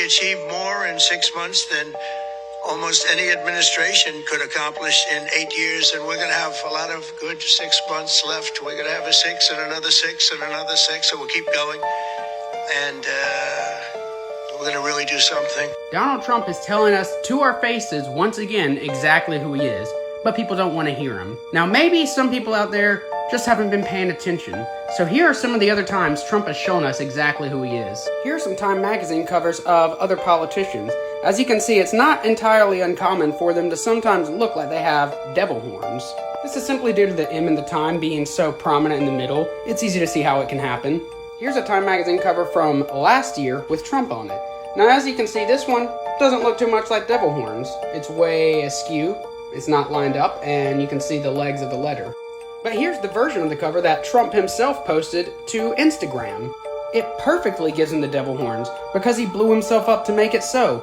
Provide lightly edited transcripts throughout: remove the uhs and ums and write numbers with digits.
we achieved more in 6 months than almost any administration could accomplish in 8 years. And we're going to have a lot of good 6 months left. We're going to have a 6 and another 6 and another 6. So we'll keep going. And we're going to really do something. Donald Trump is telling us to our faces once again exactly who he is, but people don't want to hear him. Now maybe some people out there just haven't been paying attention. So here are some of the other times Trump has shown us exactly who he is. Here are some Time magazine covers of other politicians. As you can see, it's not entirely uncommon for them to sometimes look like they have devil horns. This is simply due to the M in the Time being so prominent in the middle. It's easy to see how it can happen. Here's a Time magazine cover from last year with Trump on it. Now as you can see, this one doesn't look too much like devil horns. It's way askew, it's not lined up, and you can see the legs of the letter. But here's the version of the cover that Trump himself posted to Instagram. It perfectly gives him the devil horns because he blew himself up to make it so.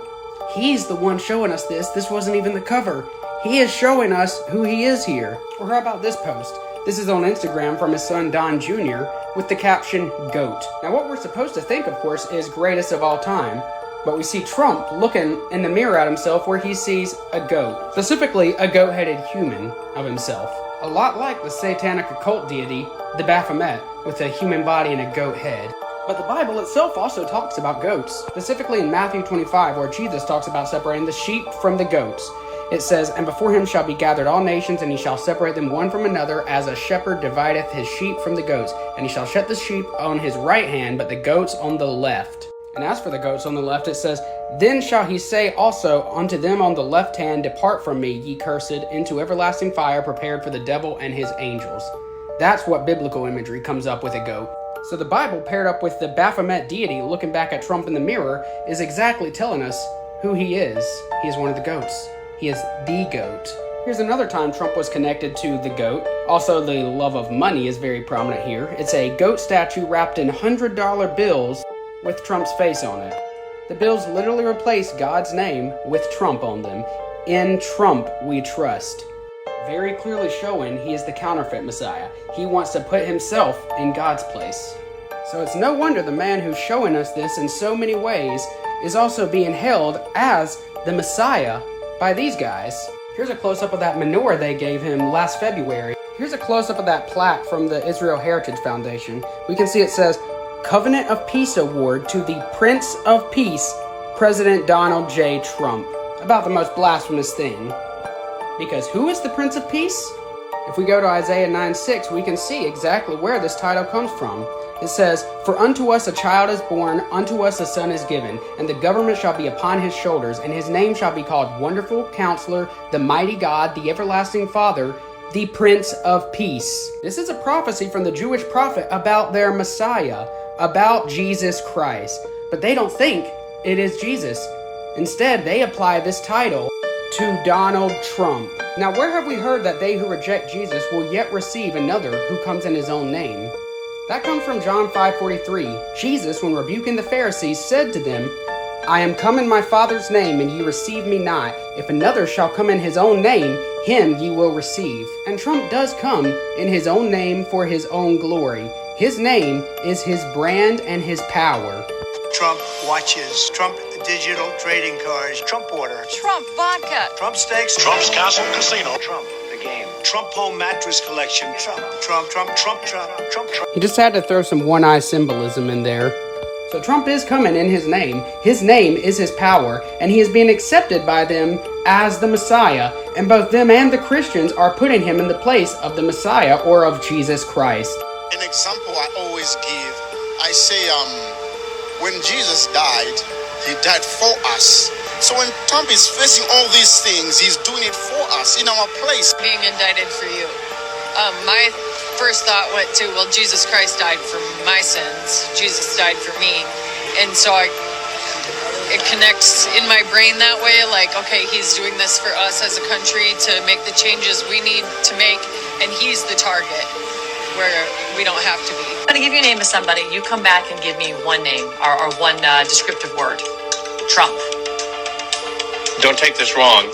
He's the one showing us this. This wasn't even the cover. He is showing us who he is here. Or how about this post? This is on Instagram from his son Don Jr. with the caption, GOAT. Now what we're supposed to think, of course, is greatest of all time. But we see Trump looking in the mirror at himself where he sees a goat. Specifically, a goat-headed human of himself. A lot like the satanic occult deity, the Baphomet, with a human body and a goat head. But the Bible itself also talks about goats, specifically in Matthew 25, where Jesus talks about separating the sheep from the goats. It says, "And before him shall be gathered all nations, and he shall separate them one from another, as a shepherd divideth his sheep from the goats. And he shall set the sheep on his right hand, but the goats on the left." And as for the goats on the left, it says, "Then shall he say also unto them on the left hand, Depart from me, ye cursed, into everlasting fire prepared for the devil and his angels." That's what biblical imagery comes up with a goat. So the Bible, paired up with the Baphomet deity looking back at Trump in the mirror, is exactly telling us who he is. He is one of the goats. He is the goat. Here's another time Trump was connected to the goat. Also, the love of money is very prominent here. It's a goat statue wrapped in $100 bills with Trump's face on it. The bills literally replace God's name with Trump on them. In Trump we trust. Very clearly showing he is the counterfeit Messiah. He wants to put himself in God's place. So it's no wonder the man who's showing us this in so many ways is also being held as the Messiah by these guys. Here's a close-up of that menorah they gave him last February. Here's a close-up of that plaque from the Israel Heritage Foundation. We can see it says, "Covenant of Peace Award to the Prince of Peace, President Donald J. Trump." About the most blasphemous thing. Because who is the Prince of Peace? If we go to Isaiah 9:6, we can see exactly where this title comes from. It says, "For unto us a child is born, unto us a son is given, and the government shall be upon his shoulders, and his name shall be called Wonderful Counselor, the Mighty God, the Everlasting Father, the Prince of Peace." This is a prophecy from the Jewish prophet about their Messiah, about Jesus Christ. But they don't think it is Jesus. Instead, they apply this title to Donald Trump. Now, where have we heard that they who reject Jesus will yet receive another who comes in his own name? That comes from John 5:43. Jesus, when rebuking the Pharisees, said to them, "I am come in my Father's name, and ye receive me not. If another shall come in his own name, him ye will receive." And Trump does come in his own name for his own glory. His name is his brand and his power. Trump watches, Trump digital trading cards, Trump water, Trump vodka, Trump steaks, Trump's Castle Casino, Trump the game, Trump home mattress collection, Trump. He just had to throw some one-eye symbolism in there. So Trump is coming in his name. His name is his power, and he is being accepted by them as the Messiah. And both them and the Christians are putting him in the place of the Messiah or of Jesus Christ. An example I always give, I say, when Jesus died, he died for us. So when Trump is facing all these things, he's doing it for us, in our place. being indicted for you. My first thought went to, well, Jesus Christ died for my sins. Jesus died for me. And so it connects in my brain that way, like, okay, he's doing this for us as a country to make the changes we need to make, and he's the target where we don't have to be. I'm going to give you a name of somebody. You come back and give me one name or one descriptive word. Trump. Don't take this wrong,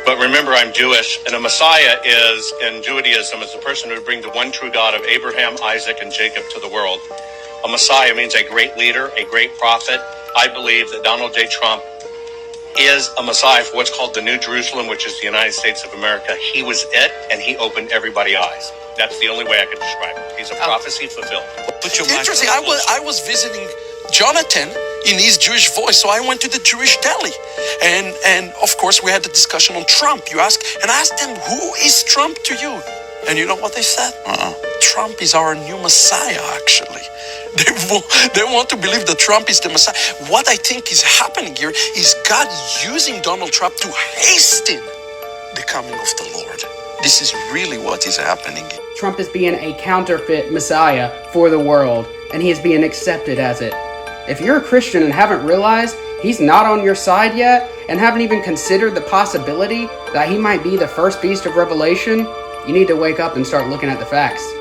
but remember I'm Jewish, and a Messiah is, in Judaism, is the person who would bring the one true God of Abraham, Isaac, and Jacob to the world. A Messiah means a great leader, a great prophet, I believe that Donald J. Trump is a Messiah for what's called the New Jerusalem, which is the United States of America. He was it, and he opened everybody's eyes. That's the only way I could describe it. He's a prophecy fulfilled. Interesting. I was visiting Jonathan in his Jewish voice, so I went to the Jewish deli, and of course we had the discussion on Trump. You asked, and I asked them, who is Trump to you? And you know what they said? Trump is our new Messiah, actually. They want to believe that Trump is the Messiah. What I think is happening here is God using Donald Trump to hasten the coming of the Lord. This is really what is happening. Trump is being a counterfeit Messiah for the world, and he is being accepted as it. If you're a Christian and haven't realized he's not on your side yet, and haven't even considered the possibility that he might be the first beast of Revelation, you need to wake up and start looking at the facts.